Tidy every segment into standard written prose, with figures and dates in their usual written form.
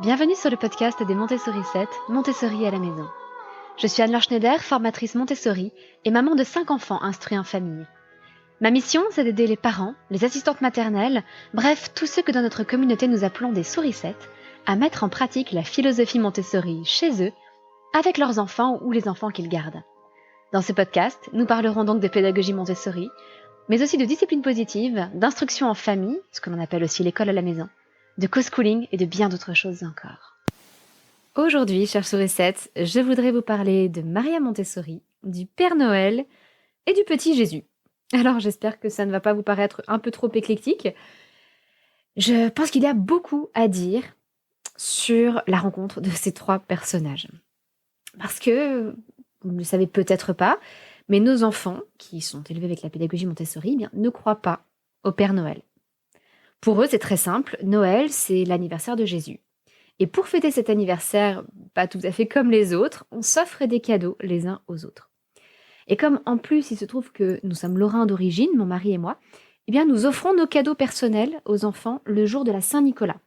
Bienvenue sur le podcast des Montessori 7, Montessori à la maison. Je suis Anne-Laure Schneider, formatrice Montessori et maman de 5 enfants instruits en famille. Ma mission, c'est d'aider les parents, les assistantes maternelles, bref, tous ceux que dans notre communauté nous appelons des souricettes, à mettre en pratique la philosophie Montessori chez eux, avec leurs enfants ou les enfants qu'ils gardent. Dans ce podcast, nous parlerons donc de pédagogie Montessori, mais aussi de discipline positive, d'instruction en famille, ce que l'on appelle aussi l'école à la maison, de co-schooling et de bien d'autres choses encore. Aujourd'hui, chers souricettes, je voudrais vous parler de Maria Montessori, du Père Noël et du petit Jésus. Alors j'espère que ça ne va pas vous paraître un peu trop éclectique. Je pense qu'il y a beaucoup à dire sur la rencontre de ces trois personnages. Parce que, vous ne le savez peut-être pas, mais nos enfants, qui sont élevés avec la pédagogie Montessori, ne croient pas au Père Noël. Pour eux, c'est très simple, Noël, c'est l'anniversaire de Jésus. Et pour fêter cet anniversaire, pas tout à fait comme les autres, on s'offre des cadeaux les uns aux autres. Et comme en plus il se trouve que nous sommes lorrains d'origine, mon mari et moi, eh bien nous offrons nos cadeaux personnels aux enfants le jour de la Saint-Nicolas,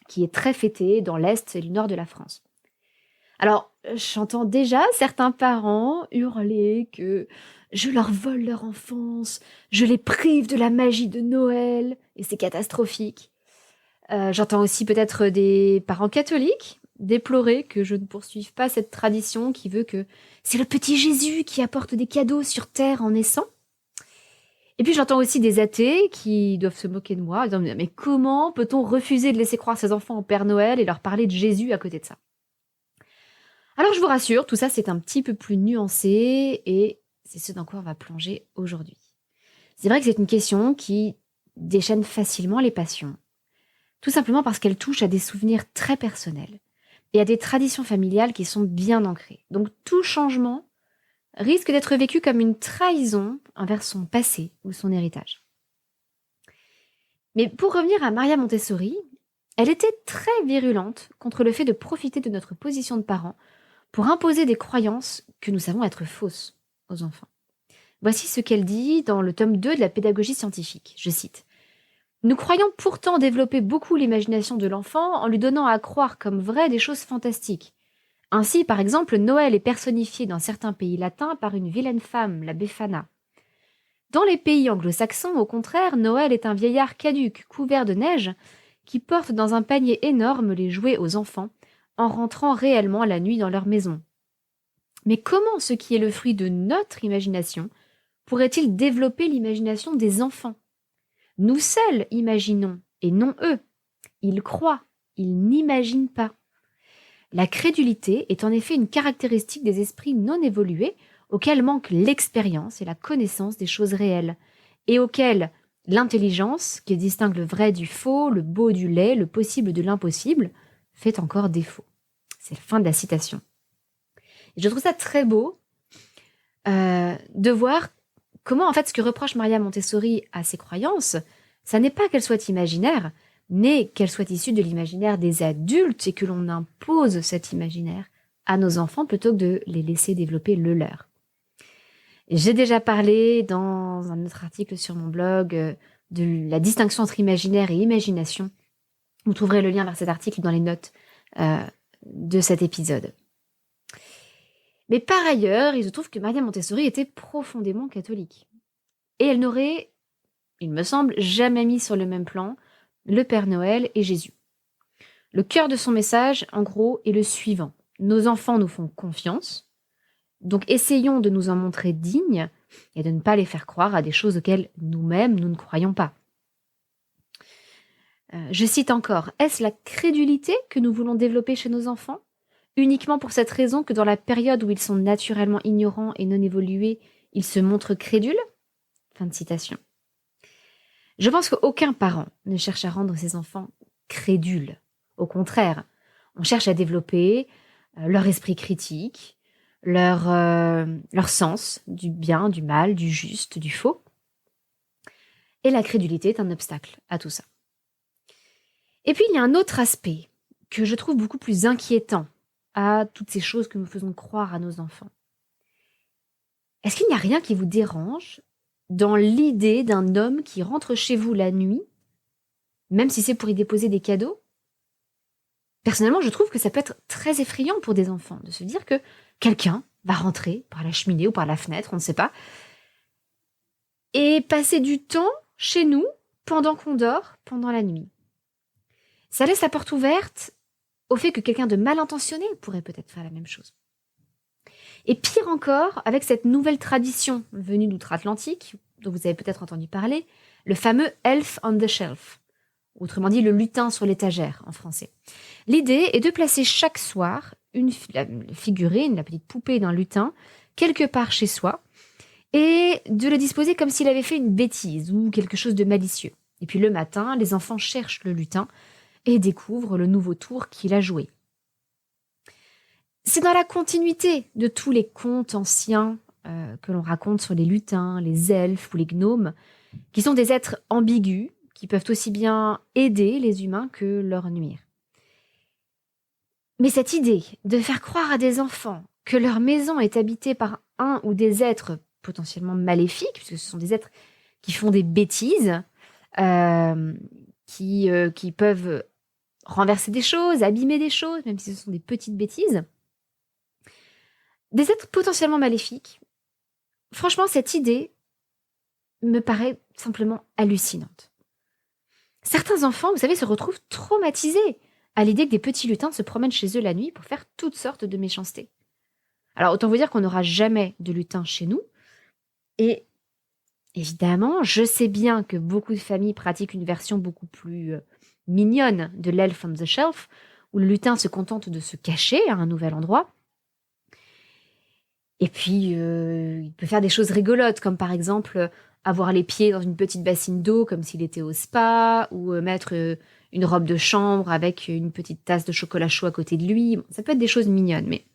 qui est très fêté dans l'Est et le Nord de la France. Alors, j'entends déjà certains parents hurler que je leur vole leur enfance, je les prive de la magie de Noël, et c'est catastrophique. J'entends aussi peut-être des parents catholiques déplorer que je ne poursuive pas cette tradition qui veut que c'est le petit Jésus qui apporte des cadeaux sur terre en naissant. Et puis j'entends aussi des athées qui doivent se moquer de moi, en disant mais comment peut-on refuser de laisser croire ses enfants au Père Noël et leur parler de Jésus à côté de ça? Alors je vous rassure, tout ça c'est un petit peu plus nuancé et c'est ce dans quoi on va plonger aujourd'hui. C'est vrai que c'est une question qui déchaîne facilement les passions. Tout simplement parce qu'elle touche à des souvenirs très personnels et à des traditions familiales qui sont bien ancrées. Donc tout changement risque d'être vécu comme une trahison envers son passé ou son héritage. Mais pour revenir à Maria Montessori, elle était très virulente contre le fait de profiter de notre position de parents pour imposer des croyances que nous savons être fausses aux enfants. Voici ce qu'elle dit dans le tome 2 de la pédagogie scientifique. Je cite. Nous croyons pourtant développer beaucoup l'imagination de l'enfant en lui donnant à croire comme vraies des choses fantastiques. Ainsi, par exemple, Noël est personnifié dans certains pays latins par une vilaine femme, la Befana. Dans les pays anglo-saxons, au contraire, Noël est un vieillard caduc, couvert de neige, qui porte dans un panier énorme les jouets aux enfants, en rentrant réellement la nuit dans leur maison. Mais comment ce qui est le fruit de notre imagination pourrait-il développer l'imagination des enfants ? Nous seuls imaginons, et non eux. Ils croient, ils n'imaginent pas. La crédulité est en effet une caractéristique des esprits non évolués auxquels manque l'expérience et la connaissance des choses réelles, et auxquels l'intelligence, qui distingue le vrai du faux, le beau du laid, le possible de l'impossible, fait encore défaut. C'est la fin de la citation. Et je trouve ça très beau de voir comment, en fait, ce que reproche Maria Montessori à ses croyances, ça n'est pas qu'elles soient imaginaires, mais qu'elles soient issues de l'imaginaire des adultes et que l'on impose cet imaginaire à nos enfants plutôt que de les laisser développer le leur. J'ai déjà parlé dans un autre article sur mon blog de la distinction entre imaginaire et imagination. Vous trouverez le lien vers cet article dans les notes de cet épisode. Mais par ailleurs, il se trouve que Maria Montessori était profondément catholique. Et elle n'aurait, il me semble, jamais mis sur le même plan le Père Noël et Jésus. Le cœur de son message, en gros, est le suivant. Nos enfants nous font confiance, donc essayons de nous en montrer dignes et de ne pas les faire croire à des choses auxquelles nous-mêmes nous ne croyons pas. Je cite encore, est-ce la crédulité que nous voulons développer chez nos enfants ? Uniquement pour cette raison que dans la période où ils sont naturellement ignorants et non évolués, ils se montrent crédules ? Fin de citation. Je pense qu'aucun parent ne cherche à rendre ses enfants crédules. Au contraire, on cherche à développer leur esprit critique, leur sens du bien, du mal, du juste, du faux. Et la crédulité est un obstacle à tout ça. Et puis il y a un autre aspect que je trouve beaucoup plus inquiétant à toutes ces choses que nous faisons croire à nos enfants. Est-ce qu'il n'y a rien qui vous dérange dans l'idée d'un homme qui rentre chez vous la nuit, même si c'est pour y déposer des cadeaux, Personnellement, je trouve que ça peut être très effrayant pour des enfants de se dire que quelqu'un va rentrer par la cheminée ou par la fenêtre, on ne sait pas, et passer du temps chez nous pendant qu'on dort, pendant la nuit. Ça laisse la porte ouverte au fait que quelqu'un de mal intentionné pourrait peut-être faire la même chose. Et pire encore, avec cette nouvelle tradition venue d'outre-Atlantique, dont vous avez peut-être entendu parler, le fameux Elf on the Shelf, autrement dit le lutin sur l'étagère en français. L'idée est de placer chaque soir la figurine, la petite poupée d'un lutin, quelque part chez soi, et de le disposer comme s'il avait fait une bêtise ou quelque chose de malicieux. Et puis le matin, les enfants cherchent le lutin et découvrent le nouveau tour qu'il a joué. C'est dans la continuité de tous les contes anciens que l'on raconte sur les lutins, les elfes ou les gnomes, qui sont des êtres ambigus, qui peuvent aussi bien aider les humains que leur nuire. Mais cette idée de faire croire à des enfants que leur maison est habitée par un ou des êtres potentiellement maléfiques, puisque ce sont des êtres qui font des bêtises, qui peuvent renverser des choses, abîmer des choses, même si ce sont des petites bêtises, des êtres potentiellement maléfiques. Franchement, cette idée me paraît simplement hallucinante. Certains enfants, vous savez, se retrouvent traumatisés à l'idée que des petits lutins se promènent chez eux la nuit pour faire toutes sortes de méchancetés. Alors, autant vous dire qu'on n'aura jamais de lutins chez nous. Et évidemment, je sais bien que beaucoup de familles pratiquent une version beaucoup plus mignonne de l'Elf on the Shelf, où le lutin se contente de se cacher à un nouvel endroit. Et puis, il peut faire des choses rigolotes, comme par exemple avoir les pieds dans une petite bassine d'eau, comme s'il était au spa, ou mettre une robe de chambre avec une petite tasse de chocolat chaud à côté de lui. Bon, ça peut être des choses mignonnes, mais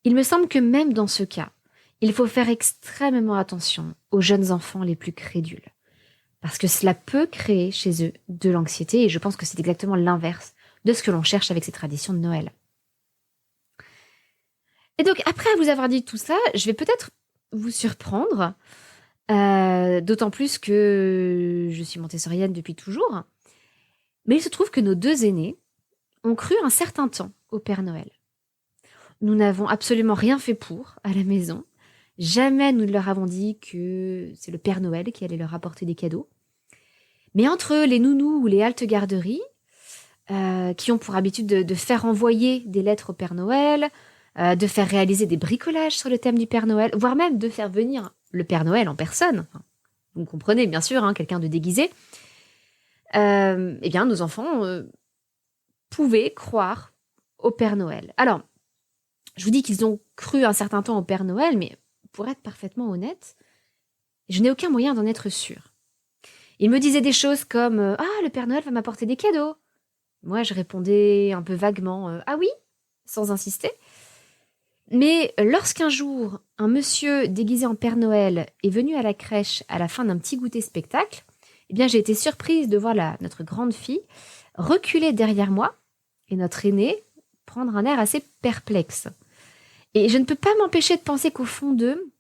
il me semble que même dans ce cas, il faut faire extrêmement attention aux jeunes enfants les plus crédules. Parce que cela peut créer chez eux de l'anxiété, et je pense que c'est exactement l'inverse de ce que l'on cherche avec ces traditions de Noël. Et donc, après vous avoir dit tout ça, je vais peut-être vous surprendre, d'autant plus que je suis montessorienne depuis toujours. Mais il se trouve que nos deux aînés ont cru un certain temps au Père Noël. Nous n'avons absolument rien fait pour à la maison. Jamais nous ne leur avons dit que c'est le Père Noël qui allait leur apporter des cadeaux. Mais entre les nounous ou les haltes garderies, qui ont pour habitude de faire envoyer des lettres au Père Noël, de faire réaliser des bricolages sur le thème du Père Noël, voire même de faire venir le Père Noël en personne. Enfin, vous comprenez, bien sûr, quelqu'un de déguisé. Eh bien, nos enfants pouvaient croire au Père Noël. Alors, je vous dis qu'ils ont cru un certain temps au Père Noël, mais pour être parfaitement honnête, je n'ai aucun moyen d'en être sûre. Ils me disaient des choses comme « Ah, le Père Noël va m'apporter des cadeaux ». Moi, je répondais un peu vaguement « Ah oui ?» sans insister. Mais lorsqu'un jour, un monsieur déguisé en Père Noël est venu à la crèche à la fin d'un petit goûter spectacle, eh bien, j'ai été surprise de voir notre grande fille reculer derrière moi et notre aînée prendre un air assez perplexe. Et je ne peux pas m'empêcher de penser qu'au fond d'eux,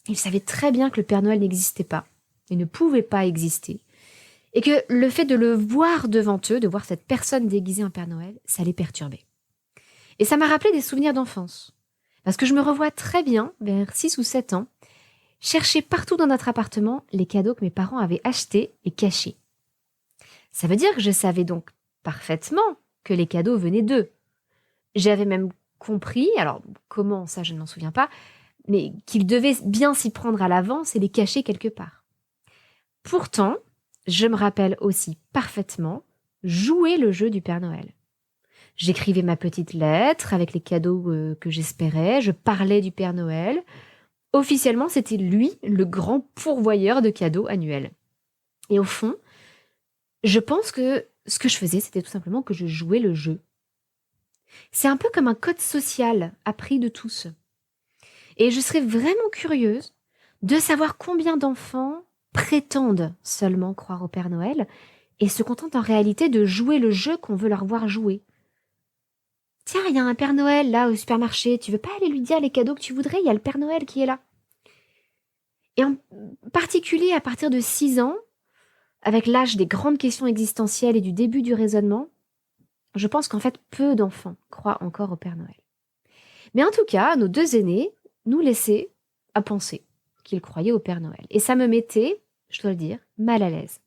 ils savaient très bien que le Père Noël n'existait pas et ne pouvait pas exister. Et que le fait de le voir devant eux, de voir cette personne déguisée en Père Noël, ça les perturbait. Et ça m'a rappelé des souvenirs d'enfance. Parce que je me revois très bien, vers 6 ou 7 ans, chercher partout dans notre appartement les cadeaux que mes parents avaient achetés et cachés. Ça veut dire que je savais donc parfaitement que les cadeaux venaient d'eux. J'avais même compris, alors comment ça je ne m'en souviens pas, mais qu'ils devaient bien s'y prendre à l'avance et les cacher quelque part. Pourtant, je me rappelle aussi parfaitement jouer le jeu du Père Noël. J'écrivais ma petite lettre avec les cadeaux que j'espérais, je parlais du Père Noël. Officiellement, c'était lui le grand pourvoyeur de cadeaux annuels. Et au fond, je pense que ce que je faisais, c'était tout simplement que je jouais le jeu. C'est un peu comme un code social appris de tous. Et je serais vraiment curieuse de savoir combien d'enfants prétendent seulement croire au Père Noël et se contentent en réalité de jouer le jeu qu'on veut leur voir jouer. Tiens, il y a un Père Noël là au supermarché, tu veux pas aller lui dire les cadeaux que tu voudrais, il y a le Père Noël qui est là. Et en particulier à partir de 6 ans, avec l'âge des grandes questions existentielles et du début du raisonnement, Je pense qu'en fait, peu d'enfants croient encore au Père Noël. Mais en tout cas, nos 2 aînés nous laissaient à penser qu'ils croyaient au Père Noël. Et ça me mettait, je dois le dire, mal à l'aise.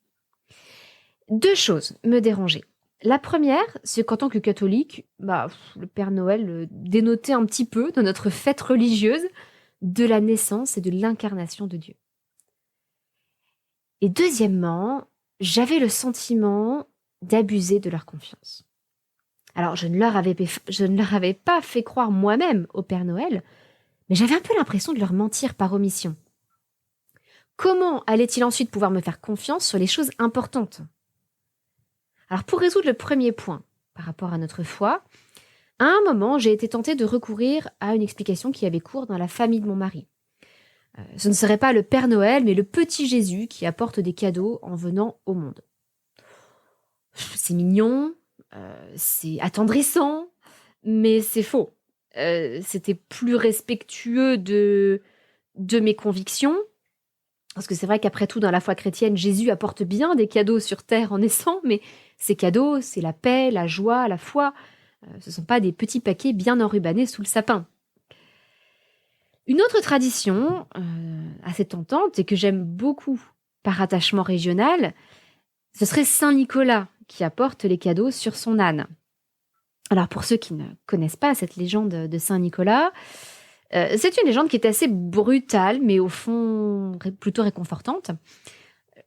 2 choses me dérangeaient. La première, c'est qu'en tant que catholique, le Père Noël dénotait un petit peu dans notre fête religieuse de la naissance et de l'incarnation de Dieu. Et deuxièmement, j'avais le sentiment d'abuser de leur confiance. Alors, je ne leur avais pas fait croire moi-même au Père Noël, mais j'avais un peu l'impression de leur mentir par omission. Comment allait-il ensuite pouvoir me faire confiance sur les choses importantes? Alors, pour résoudre le premier point par rapport à notre foi, à un moment, j'ai été tentée de recourir à une explication qui avait cours dans la famille de mon mari. Ce ne serait pas le Père Noël, mais le petit Jésus qui apporte des cadeaux en venant au monde. C'est mignon, c'est attendrissant, mais c'est faux. C'était plus respectueux de mes convictions, parce que c'est vrai qu'après tout, dans la foi chrétienne, Jésus apporte bien des cadeaux sur terre en naissant, mais ces cadeaux, c'est la paix, la joie, la foi. Ce ne sont pas des petits paquets bien enrubannés sous le sapin. Une autre tradition assez tentante et que j'aime beaucoup par attachement régional, ce serait Saint Nicolas qui apporte les cadeaux sur son âne. Alors pour ceux qui ne connaissent pas cette légende de Saint Nicolas, c'est une légende qui est assez brutale, mais au fond plutôt réconfortante.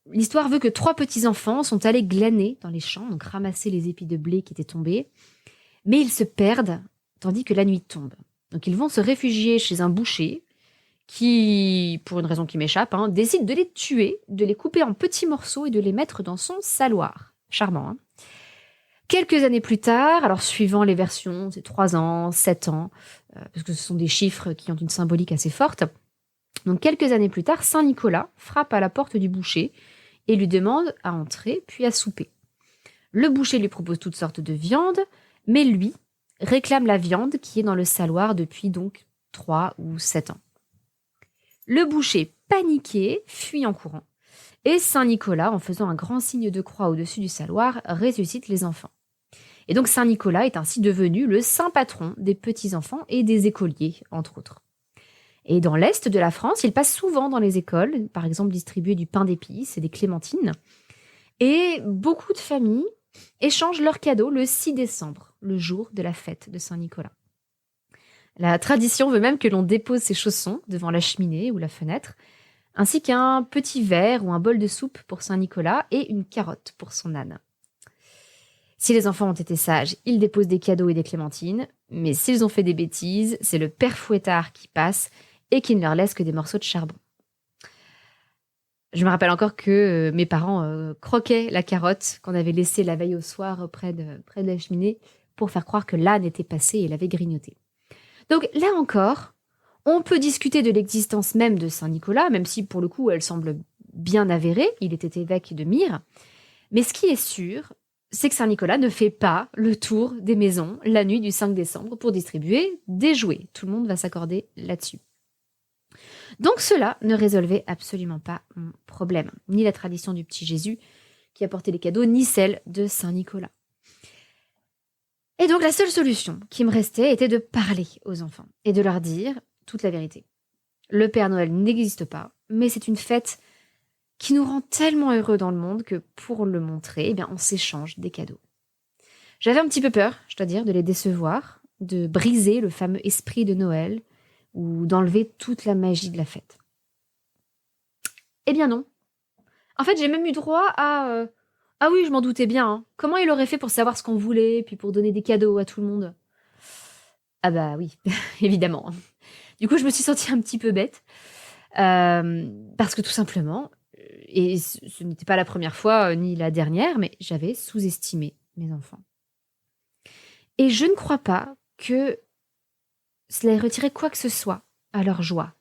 L'histoire veut que 3 petits-enfants sont allés glaner dans les champs, donc ramasser les épis de blé qui étaient tombés, mais ils se perdent tandis que la nuit tombe. Donc ils vont se réfugier chez un boucher qui, pour une raison qui m'échappe, décide de les tuer, de les couper en petits morceaux et de les mettre dans son saloir. Charmant, hein. Quelques années plus tard, alors suivant les versions, c'est 3 ans, 7 ans, parce que ce sont des chiffres qui ont une symbolique assez forte. Donc quelques années plus tard, Saint Nicolas frappe à la porte du boucher et lui demande à entrer puis à souper. Le boucher lui propose toutes sortes de viandes, mais lui réclame la viande qui est dans le saloir depuis donc 3 ou 7 ans. Le boucher, paniqué, fuit en courant. Et Saint Nicolas, en faisant un grand signe de croix au-dessus du saloir, ressuscite les enfants. Et donc Saint Nicolas est ainsi devenu le saint patron des petits-enfants et des écoliers, entre autres. Et dans l'Est de la France, il passe souvent dans les écoles, par exemple distribuer du pain d'épices et des clémentines. Et beaucoup de familles échangent leurs cadeaux le 6 décembre, le jour de la fête de Saint Nicolas. La tradition veut même que l'on dépose ses chaussons devant la cheminée ou la fenêtre, ainsi qu'un petit verre ou un bol de soupe pour Saint Nicolas et une carotte pour son âne. Si les enfants ont été sages, ils déposent des cadeaux et des clémentines, mais s'ils ont fait des bêtises, c'est le père fouettard qui passe et qui ne leur laisse que des morceaux de charbon. Je me rappelle encore que mes parents croquaient la carotte qu'on avait laissée la veille au soir près de la cheminée pour faire croire que l'âne était passé et l'avait grignoté. Donc là encore, on peut discuter de l'existence même de Saint Nicolas, même si pour le coup elle semble bien avérée, il était évêque de Myre. Mais ce qui est sûr, c'est que Saint Nicolas ne fait pas le tour des maisons la nuit du 5 décembre pour distribuer des jouets. Tout le monde va s'accorder là-dessus. Donc cela ne résolvait absolument pas mon problème, ni la tradition du petit Jésus qui apportait les cadeaux, ni celle de Saint Nicolas. Et donc la seule solution qui me restait était de parler aux enfants et de leur dire toute la vérité. Le Père Noël n'existe pas, mais c'est une fête qui nous rend tellement heureux dans le monde que pour le montrer, on s'échange des cadeaux. J'avais un petit peu peur, je dois dire, de les décevoir, de briser le fameux esprit de Noël ou d'enlever toute la magie de la fête. Eh bien non. En fait, j'ai même eu droit à... Ah oui, je m'en doutais bien. Hein. Comment il aurait fait pour savoir ce qu'on voulait, puis pour donner des cadeaux à tout le monde? Ah bah oui, évidemment. Du coup, je me suis sentie un petit peu bête. Parce que tout simplement, et ce n'était pas la première fois ni la dernière, mais j'avais sous-estimé mes enfants. Et je ne crois pas que cela ait retiré quoi que ce soit à leur joie.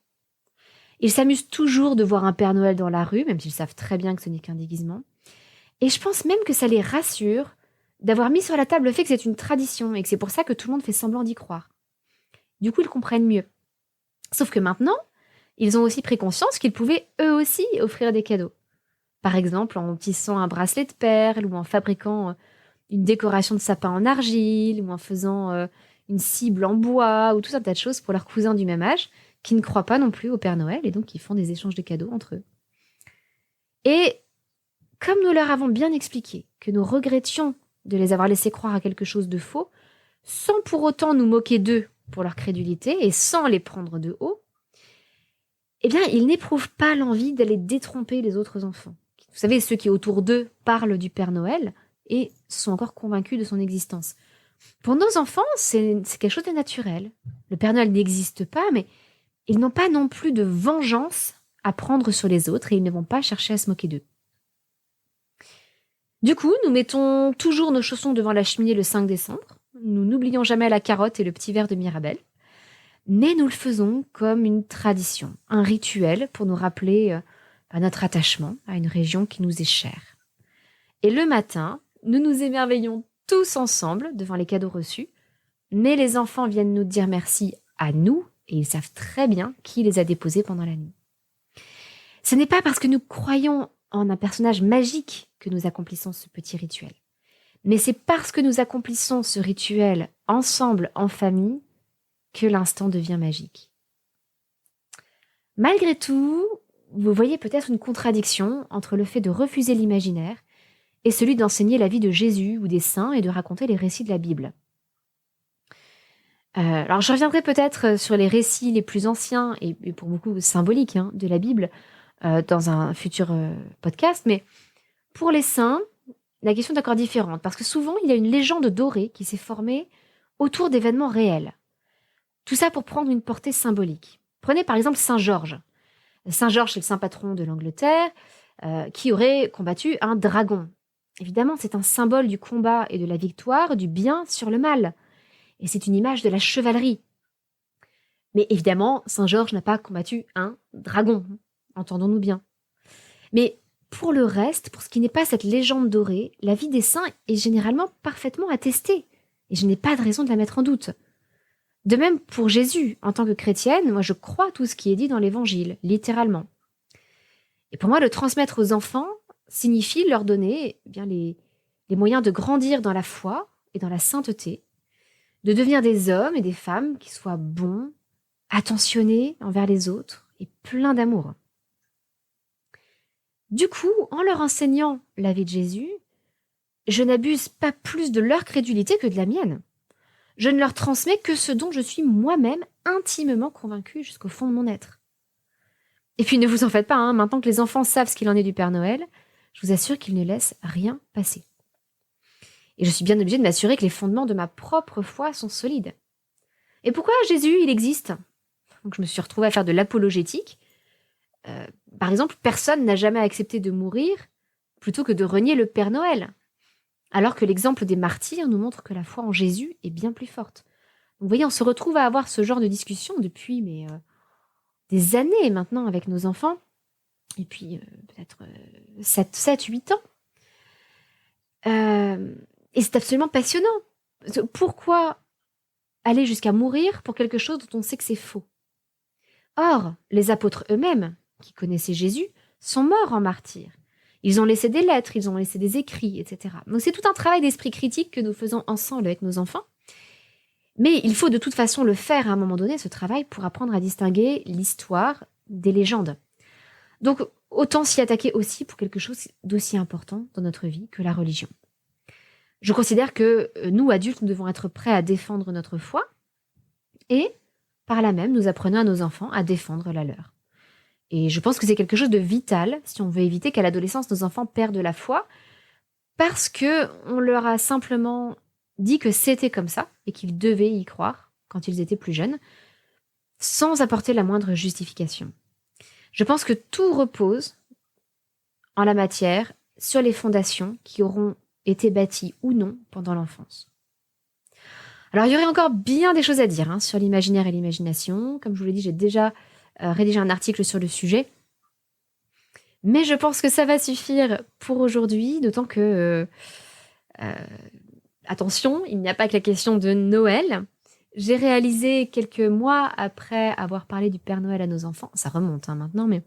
Ils s'amusent toujours de voir un Père Noël dans la rue, même s'ils savent très bien que ce n'est qu'un déguisement. Et je pense même que ça les rassure d'avoir mis sur la table le fait que c'est une tradition et que c'est pour ça que tout le monde fait semblant d'y croire. Du coup, ils comprennent mieux. Sauf que maintenant, ils ont aussi pris conscience qu'ils pouvaient eux aussi offrir des cadeaux. Par exemple, en tissant un bracelet de perles ou en fabriquant une décoration de sapin en argile, ou en faisant une cible en bois, ou tout un tas de choses pour leurs cousins du même âge, qui ne croient pas non plus au Père Noël, et donc qui font des échanges de cadeaux entre eux. Et comme nous leur avons bien expliqué que nous regrettions de les avoir laissés croire à quelque chose de faux, sans pour autant nous moquer d'eux pour leur crédulité et sans les prendre de haut, eh bien, ils n'éprouvent pas l'envie d'aller détromper les autres enfants. Vous savez, ceux qui autour d'eux parlent du Père Noël et sont encore convaincus de son existence. Pour nos enfants, c'est quelque chose de naturel. Le Père Noël n'existe pas, mais ils n'ont pas non plus de vengeance à prendre sur les autres et ils ne vont pas chercher à se moquer d'eux. Du coup, nous mettons toujours nos chaussons devant la cheminée le 5 décembre. Nous n'oublions jamais la carotte et le petit verre de Mirabelle. Mais nous le faisons comme une tradition, un rituel pour nous rappeler notre attachement à une région qui nous est chère. Et le matin, nous nous émerveillons tous ensemble devant les cadeaux reçus, mais les enfants viennent nous dire merci à nous et ils savent très bien qui les a déposés pendant la nuit. Ce n'est pas parce que nous croyons en un personnage magique que nous accomplissons ce petit rituel, mais c'est parce que nous accomplissons ce rituel ensemble, en famille, que l'instant devient magique. Malgré tout, vous voyez peut-être une contradiction entre le fait de refuser l'imaginaire et celui d'enseigner la vie de Jésus ou des saints et de raconter les récits de la Bible. Alors je reviendrai peut-être sur les récits les plus anciens et pour beaucoup symboliques de la Bible dans un futur podcast, mais pour les saints, la question est encore différente parce que souvent il y a une légende dorée qui s'est formée autour d'événements réels. Tout ça pour prendre une portée symbolique. Prenez par exemple Saint Georges. Saint Georges, c'est le saint patron de l'Angleterre, qui aurait combattu un dragon. Évidemment, c'est un symbole du combat et de la victoire du bien sur le mal. Et c'est une image de la chevalerie. Mais évidemment, Saint Georges n'a pas combattu un dragon. Entendons-nous bien. Mais pour le reste, pour ce qui n'est pas cette légende dorée, la vie des saints est généralement parfaitement attestée. Et je n'ai pas de raison de la mettre en doute. De même pour Jésus, en tant que chrétienne, moi je crois tout ce qui est dit dans l'Évangile, littéralement. Et pour moi, le transmettre aux enfants signifie leur donner les moyens de grandir dans la foi et dans la sainteté, de devenir des hommes et des femmes qui soient bons, attentionnés envers les autres et pleins d'amour. Du coup, en leur enseignant la vie de Jésus, je n'abuse pas plus de leur crédulité que de la mienne. Je ne leur transmets que ce dont je suis moi-même intimement convaincue jusqu'au fond de mon être. Et puis ne vous en faites pas, maintenant que les enfants savent ce qu'il en est du Père Noël, je vous assure qu'ils ne laissent rien passer. Et je suis bien obligée de m'assurer que les fondements de ma propre foi sont solides. Et pourquoi Jésus, il existe ? Donc je me suis retrouvée à faire de l'apologétique. Par exemple, personne n'a jamais accepté de mourir plutôt que de renier le Père Noël. Alors que l'exemple des martyrs nous montre que la foi en Jésus est bien plus forte. Donc, vous voyez, on se retrouve à avoir ce genre de discussion depuis des années maintenant avec nos enfants, et puis peut-être 7, 8 ans. Et c'est absolument passionnant. Pourquoi aller jusqu'à mourir pour quelque chose dont on sait que c'est faux ? Or, les apôtres eux-mêmes, qui connaissaient Jésus, sont morts en martyrs. Ils ont laissé des lettres, ils ont laissé des écrits, etc. Donc c'est tout un travail d'esprit critique que nous faisons ensemble avec nos enfants. Mais il faut de toute façon le faire à un moment donné, ce travail, pour apprendre à distinguer l'histoire des légendes. Donc autant s'y attaquer aussi pour quelque chose d'aussi important dans notre vie que la religion. Je considère que nous, adultes, nous devons être prêts à défendre notre foi et, par là même, nous apprenons à nos enfants à défendre la leur. Et je pense que c'est quelque chose de vital si on veut éviter qu'à l'adolescence, nos enfants perdent la foi parce qu'on leur a simplement dit que c'était comme ça et qu'ils devaient y croire quand ils étaient plus jeunes, sans apporter la moindre justification. Je pense que tout repose en la matière sur les fondations qui auront été bâties ou non pendant l'enfance. Alors, il y aurait encore bien des choses à dire sur l'imaginaire et l'imagination. Comme je vous l'ai dit, j'ai déjà rédigé un article sur le sujet. Mais je pense que ça va suffire pour aujourd'hui, d'autant que, attention, il n'y a pas que la question de Noël. J'ai réalisé quelques mois après avoir parlé du Père Noël à nos enfants, ça remonte maintenant, mais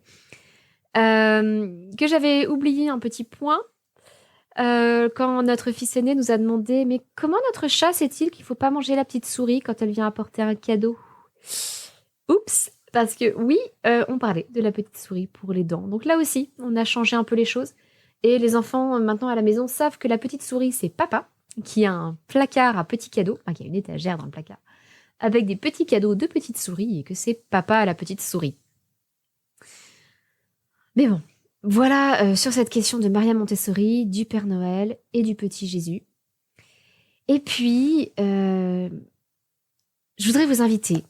que j'avais oublié un petit point. quand notre fils aîné nous a demandé « Mais comment notre chat sait-il qu'il ne faut pas manger la petite souris quand elle vient apporter un cadeau ?» Oups, parce que oui, on parlait de la petite souris pour les dents. Donc là aussi, on a changé un peu les choses. Et les enfants, maintenant à la maison, savent que la petite souris, c'est papa, qui a un placard à petits cadeaux, enfin qui a une étagère dans le placard, avec des petits cadeaux de petites souris, et que c'est papa la petite souris. Mais bon, voilà sur cette question de Maria Montessori, du Père Noël et du petit Jésus. Et puis, je voudrais vous inviter,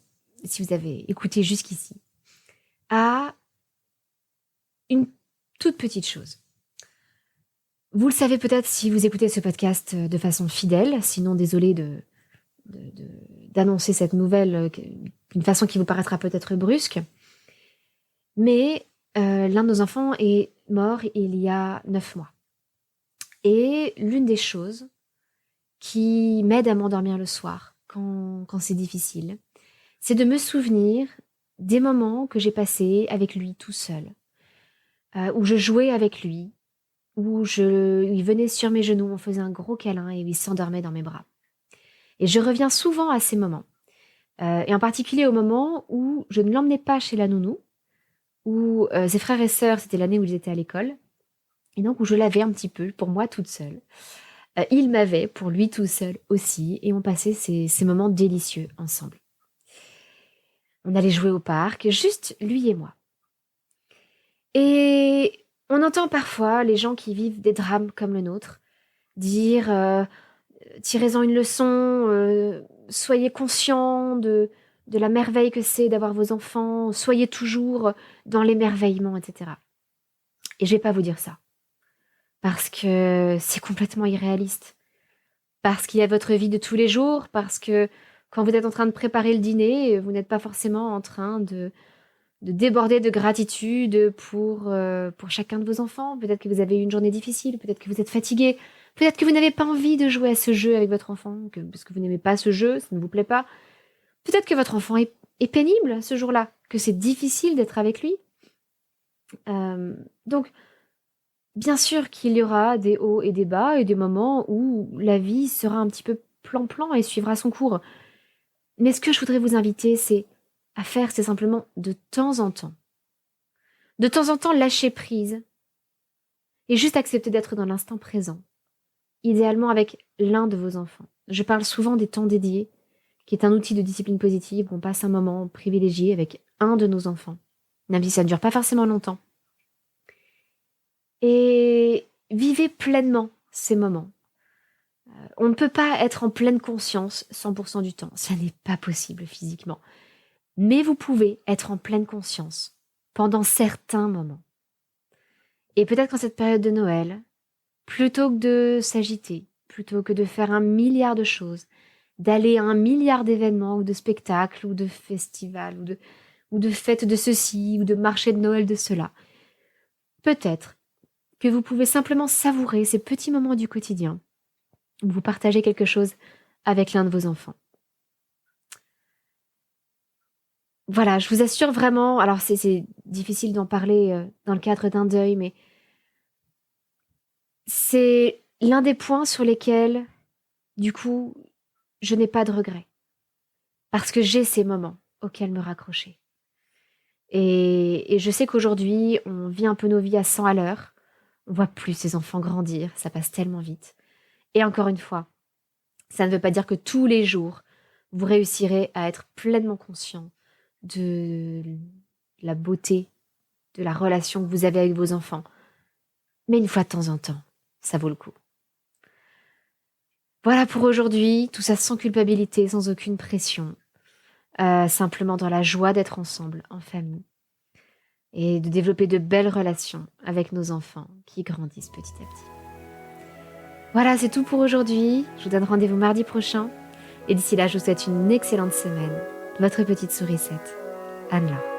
si vous avez écouté jusqu'ici, à une toute petite chose. Vous le savez peut-être si vous écoutez ce podcast de façon fidèle, sinon désolé d'annoncer cette nouvelle d'une façon qui vous paraîtra peut-être brusque. Mais l'un de nos enfants est mort il y a 9 mois. Et l'une des choses qui m'aide à m'endormir le soir quand c'est difficile, c'est de me souvenir des moments que j'ai passés avec lui tout seul, où je jouais avec lui, où il venait sur mes genoux, on faisait un gros câlin et il s'endormait dans mes bras. Et je reviens souvent à ces moments, et en particulier au moment où je ne l'emmenais pas chez la nounou, où ses frères et sœurs, c'était l'année où ils étaient à l'école, et donc où je l'avais un petit peu pour moi toute seule. Il m'avait pour lui tout seul aussi, et on passait ces moments délicieux ensemble. On allait jouer au parc, juste lui et moi. Et on entend parfois les gens qui vivent des drames comme le nôtre dire tirez-en une leçon, soyez conscients de la merveille que c'est d'avoir vos enfants, soyez toujours dans l'émerveillement, etc. Et je vais pas vous dire ça, parce que c'est complètement irréaliste, parce qu'il y a votre vie de tous les jours, parce que quand vous êtes en train de préparer le dîner, vous n'êtes pas forcément en train de déborder de gratitude pour chacun de vos enfants. Peut-être que vous avez eu une journée difficile, peut-être que vous êtes fatigué, peut-être que vous n'avez pas envie de jouer à ce jeu avec votre enfant, parce que vous n'aimez pas ce jeu, ça ne vous plaît pas. Peut-être que votre enfant est pénible ce jour-là, que c'est difficile d'être avec lui. Donc, bien sûr qu'il y aura des hauts et des bas, et des moments où la vie sera un petit peu plan-plan et suivra son cours. Mais ce que je voudrais vous inviter, c'est simplement de temps en temps, lâcher prise et juste accepter d'être dans l'instant présent, idéalement avec l'un de vos enfants. Je parle souvent des temps dédiés, qui est un outil de discipline positive où on passe un moment privilégié avec un de nos enfants, même si ça ne dure pas forcément longtemps. Et vivez pleinement ces moments. On ne peut pas être en pleine conscience 100% du temps, ça n'est pas possible physiquement. Mais vous pouvez être en pleine conscience pendant certains moments. Et peut-être qu'en cette période de Noël, plutôt que de s'agiter, plutôt que de faire 1 milliard de choses, d'aller à 1 milliard d'événements ou de spectacles ou de festivals ou de fêtes de ceci ou de marchés de Noël de cela, peut-être que vous pouvez simplement savourer ces petits moments du quotidien où vous partagez quelque chose avec l'un de vos enfants. Voilà, je vous assure vraiment, alors c'est difficile d'en parler dans le cadre d'un deuil, mais c'est l'un des points sur lesquels, du coup, je n'ai pas de regrets. Parce que j'ai ces moments auxquels me raccrocher. Et je sais qu'aujourd'hui, on vit un peu nos vies à 100 à l'heure. On voit plus ces enfants grandir, ça passe tellement vite. Et encore une fois, ça ne veut pas dire que tous les jours, vous réussirez à être pleinement conscient de la beauté de la relation que vous avez avec vos enfants. Mais une fois de temps en temps, ça vaut le coup. Voilà pour aujourd'hui, tout ça sans culpabilité, sans aucune pression. Simplement dans la joie d'être ensemble, en famille. Et de développer de belles relations avec nos enfants qui grandissent petit à petit. Voilà, c'est tout pour aujourd'hui. Je vous donne rendez-vous mardi prochain. Et d'ici là, je vous souhaite une excellente semaine. Votre petite sourisette, Anne-La.